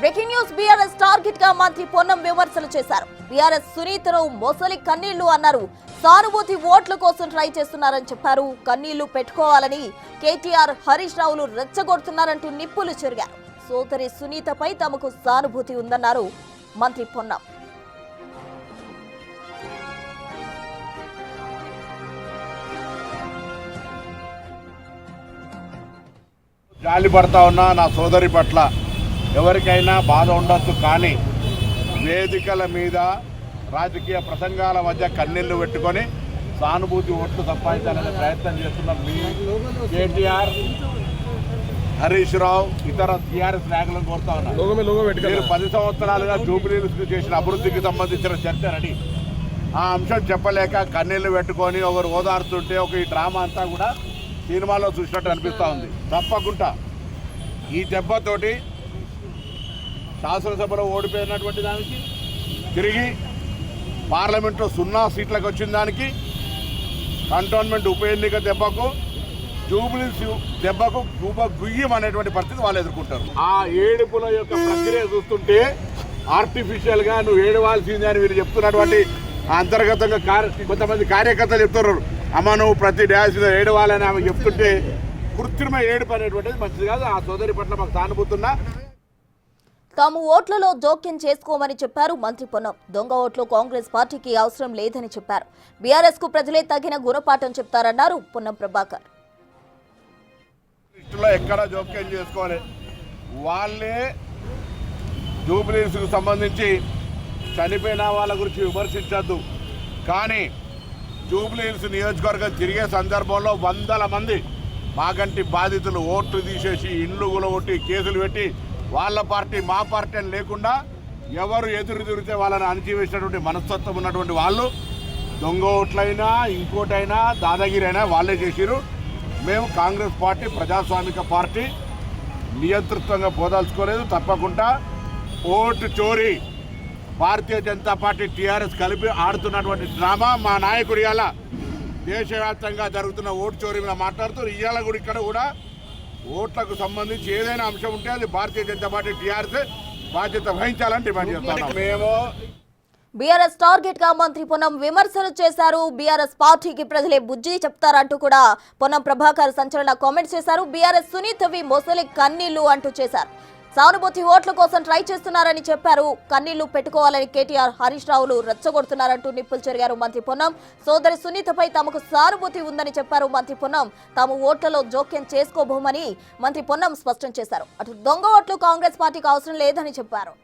Breaking news BRS target గా మంత్రి పొన్నం విమర్శలు చేశారు. బీఆర్ఎస్ సునీతను మొసలి కన్నీళ్లు అన్నారు. సానుభూతి ఓట్ల కోసం ట్రై చేస్తున్నారని చెప్పారు. కన్నీళ్లు పెట్టుకోవాలని కేటీఆర్ హరీష్ రావులు రెచ్చగొడుతున్నారంటూ నిప్పులు చెరిగారు. సోదరి సునీతపై తమకు సానుభూతి ఉందన్నారు మంత్రి పొన్నం. జాలి పడతా ఉన్నా నా సోదరి పట్ల ఎవరికైనా బాధ ఉండొచ్చు, కానీ వేదికల మీద రాజకీయ ప్రసంగాల మధ్య కన్నీళ్లు పెట్టుకొని సానుభూతి ఓట్లు సంపాదించాలనే ప్రయత్నం చేస్తున్న మీ కేటీఆర్ హరీష్ రావు ఇతర టీఆర్ఎస్ నాయకులను కోరుతా ఉన్నారు. మీరు 10 సంవత్సరాలుగా జూబ్లీహిల్స్ చేసిన అభివృద్ధికి సంబంధించిన చర్చ రెడీ. ఆ అంశం చెప్పలేక కన్నీళ్లు పెట్టుకొని ఒకరు ఓదారుతుంటే ఒక ఈ డ్రామా అంతా కూడా సినిమాలో చూసినట్టు అనిపిస్తూ ఉంది. తప్పకుండా ఈ దెబ్బతోటి శాసనసభలో ఓడిపోయినటువంటి దానికి, తిరిగి పార్లమెంట్లో 0 సీట్లకు వచ్చిన దానికి, కంటోన్మెంట్ ఉప ఎన్నిక దెబ్బకు, జూబ్లీస్ దెబ్బకు గుయ్యం అనేటువంటి పరిస్థితి వాళ్ళు ఎదుర్కొంటారు. ఆ ఏడుపుల యొక్క ప్రక్రియ చూస్తుంటే ఆర్టిఫిషియల్గా నువ్వు ఏడవాల్సిందే అని వీళ్ళు చెప్తున్నటువంటి అంతర్గతంగా కొంతమంది కార్యకర్తలు చెప్తున్నారు. అమ్మ నువ్వు ప్రతి డ్యాన్స్ ఏడవాలని ఆమె చెప్తుంటే కృత్రిమ ఏడుపు అనేటువంటిది మంచిది కాదు. ఆ సోదరి పట్ల మాకు సానుభూతున్నా. తాము ఓట్లలో జోక్యం చేసుకోమని చెప్పారు మంత్రి పొన్నం. దొంగ ఓట్లు కాంగ్రెస్ పార్టీకి అవసరం లేదని చెప్పారు. బీఆర్ఎస్ కు ప్రజలే తగిన గుణపాఠం చెప్తారన్నారు పొన్నం ప్రభాకర్. ఎక్కడ జోక్యం చేసుకోవాలి, వాళ్ళే జూబ్లీహిల్స్కు సంబంధించి చనిపోయిన వాళ్ళ గురించి విమర్శించద్దు. కానీ జూబ్లీహిల్స్ నియోజకవర్గం తిరిగే సందర్భంలో వందల మంది మాగంటి బాధితులు ఓట్లు తీసేసి ఇండ్లు గులగొట్టి కేసులు పెట్టి వాళ్ళ పార్టీ మా పార్టీ అని లేకుండా ఎవరు ఎదురు తిరిగితే వాళ్ళని అణచివేసినటువంటి మనస్తత్వం ఉన్నటువంటి వాళ్ళు దొంగ ఓట్లైనా ఇంకోటైనా దాదాగిరి అయినా వాళ్ళే చేసిరు. మేము కాంగ్రెస్ పార్టీ ప్రజాస్వామిక పార్టీ నియంతృత్వంగా పోదాల్చుకోలేదు. తప్పకుండా ఓటు చోరీ భారతీయ జనతా పార్టీ టీఆర్ఎస్ కలిపి ఆడుతున్నటువంటి డ్రామా మా నాయకుడు ఇవాళ దేశవ్యాప్తంగా జరుగుతున్న ఓటు చోరీ మీద మాట్లాడుతూ ఇవాళ కూడా ఇక్కడ కూడా ఓట్లకు సంబంధించి ఏదైనా అంశం ఉంటే అది భారతీయ జనతా పార్టీ టీఆర్ఎస్ బాధ్యత వహించాలని డిమాండ్ చేస్తున్నాం. మేము బీఆర్ఎస్ టార్గెట్ గా మంత్రి పొన్నం విమర్శలు చేశారు. బీఆర్ఎస్ పార్టీకి ప్రజలే బుజ్జి చెప్తారంటూ కూడా పొన్నం ప్రభాకర్ సంచలన కామెంట్స్ చేశారు. బీఆర్ఎస్ సునీతవి మొసలి కన్నీళ్లు అంటూ చేశారు. సానుభూతి ఓట్ల కోసం ట్రై చేస్తున్నారని చెప్పారు. కన్నీళ్లు పెట్టుకోవాలని కేటీఆర్ హరీష్ రావులు రెచ్చగొడుతున్నారంటూ నిప్పులు చెరిగారు మంత్రి పొన్నం. సోదరి సునీతపై తమకు సానుభూతి ఉందని చెప్పారు మంత్రి పొన్నం. తాము ఓట్లలో జోక్యం చేసుకోబోమని మంత్రి పొన్నం స్పష్టం చేశారు. అటు దొంగ ఓట్లు కాంగ్రెస్ పార్టీకి అవసరం లేదని చెప్పారు.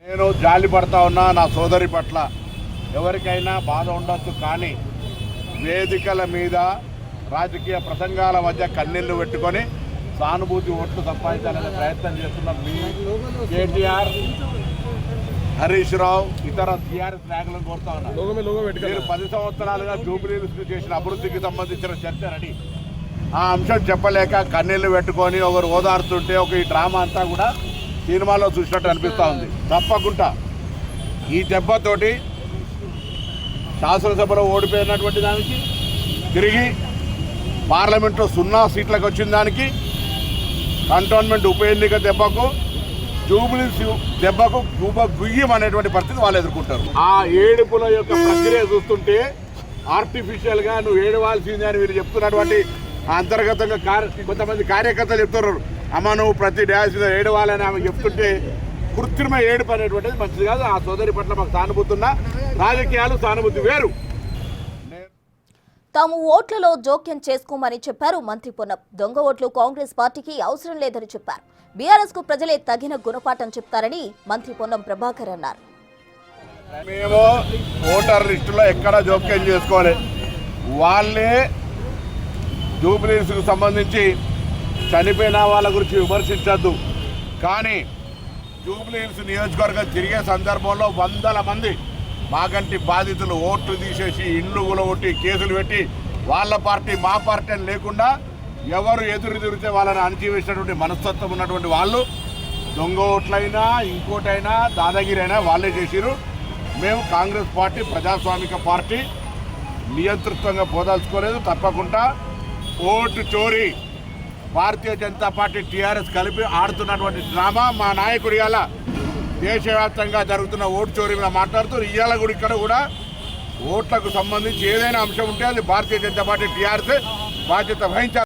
నేను జాలి పడతా ఉన్నా నా సోదరి పట్ల ఎవరికైనా బాధ ఉండొచ్చు, కానీ వేదికల మీద రాజకీయ ప్రసంగాల మధ్య కన్నీళ్లు పెట్టుకొని సానుభూతి ఓట్లు సంపాదించాలనే ప్రయత్నం చేస్తున్న మీ కేటీఆర్ హరీష్ రావు ఇతర టీఆర్ఎస్ నాయకులను కోరుతా ఉన్నారు. మీరు 10 సంవత్సరాలుగా జూబ్లీహిల్స్ చేసిన అభివృద్ధికి సంబంధించిన చర్చ రెడీ. ఆ అంశం చెప్పలేక కన్నీళ్లు పెట్టుకొని ఒకరు ఓదారుతుంటే ఒక ఈ డ్రామా అంతా కూడా సినిమాలో చూసినట్టు అనిపిస్తూ ఉంది. తప్పకుండా ఈ దెబ్బతోటి శాసనసభలో ఓడిపోయినటువంటి దానికి, తిరిగి పార్లమెంట్లో 0 సీట్లకు వచ్చిన దానికి, కంటోన్మెంట్ ఉప ఎన్నిక దెబ్బకు, జూబ్లీస్ దెబ్బకు గుయ్యం అనేటువంటి పరిస్థితి వాళ్ళు ఎదుర్కొంటారు. ఆ ఏడుపుల యొక్క ప్రక్రియ చూస్తుంటే ఆర్టిఫిషియల్గా నువ్వు ఏడవాల్సిందే అని వీళ్ళు చెప్తున్నటువంటి అంతర్గతంగా కొంతమంది కార్యకర్తలు చెప్తున్నారు. అమ్మ నువ్వు ప్రతి డ్యాన్స్ ఏడవాలని ఆమె చెప్తుంటే కృత్రిమ ఏడుపు అనేటువంటిది మంచిది కాదు. ఆ సోదరి పట్ల మాకు సానుభూతున్నా. రాజకీయాలు సానుభూతి వేరు. తాము ఓట్లలో జోక్యం చేసుకోమని చెప్పారు మంత్రి పొన్నం. దొంగ ఓట్లు కాంగ్రెస్ పార్టీకి అవసరం లేదని చెప్పారు. బీఆర్ఎస్ కు ప్రజలే తగిన గుణపాఠం చెప్తారని మంత్రి పొన్నం ప్రభాకర్ అన్నారు. మేము ఓటర్ లిస్టులో ఎక్కడ జోక్యం చేసుకోవాలి, వాళ్ళే జూబ్లీహిల్స్కు సంబంధించి చనిపోయిన వాళ్ళ గురించి విమర్శించద్దు. కానీ జూబ్లీహిల్స్ నియోజకవర్గం తిరిగే సందర్భంలో వందల మంది మాగంటి బాధితులు ఓట్లు తీసేసి ఇండ్లు గులగొట్టి కేసులు పెట్టి వాళ్ళ పార్టీ మా పార్టీ అని లేకుండా ఎవరు ఎదురు తిరిగితే వాళ్ళని అణచివేసినటువంటి మనస్తత్వం ఉన్నటువంటి వాళ్ళు దొంగ ఓట్లైనా ఇంకోటైనా దాదాగిరి అయినా వాళ్ళే చేసిరు. మేము కాంగ్రెస్ పార్టీ ప్రజాస్వామిక పార్టీ నియంతృత్వంగా పోదాల్చుకోలేదు. తప్పకుండా ఓటు చోరీ భారతీయ జనతా పార్టీ టీఆర్ఎస్ కలిపి ఆడుతున్నటువంటి డ్రామా. మా నాయకుడు ఇవాళ దేశవ్యాప్తంగా జరుగుతున్న ఓటు చోరీ మీద మాట్లాడుతూ ఇవాళ కూడా ఇక్కడ కూడా ఓట్లకు సంబంధించి ఏదైనా అంశం ఉంటే అది భారతీయ జనతా పార్టీ టీఆర్ఎస్ బాధ్యత వహించాలి.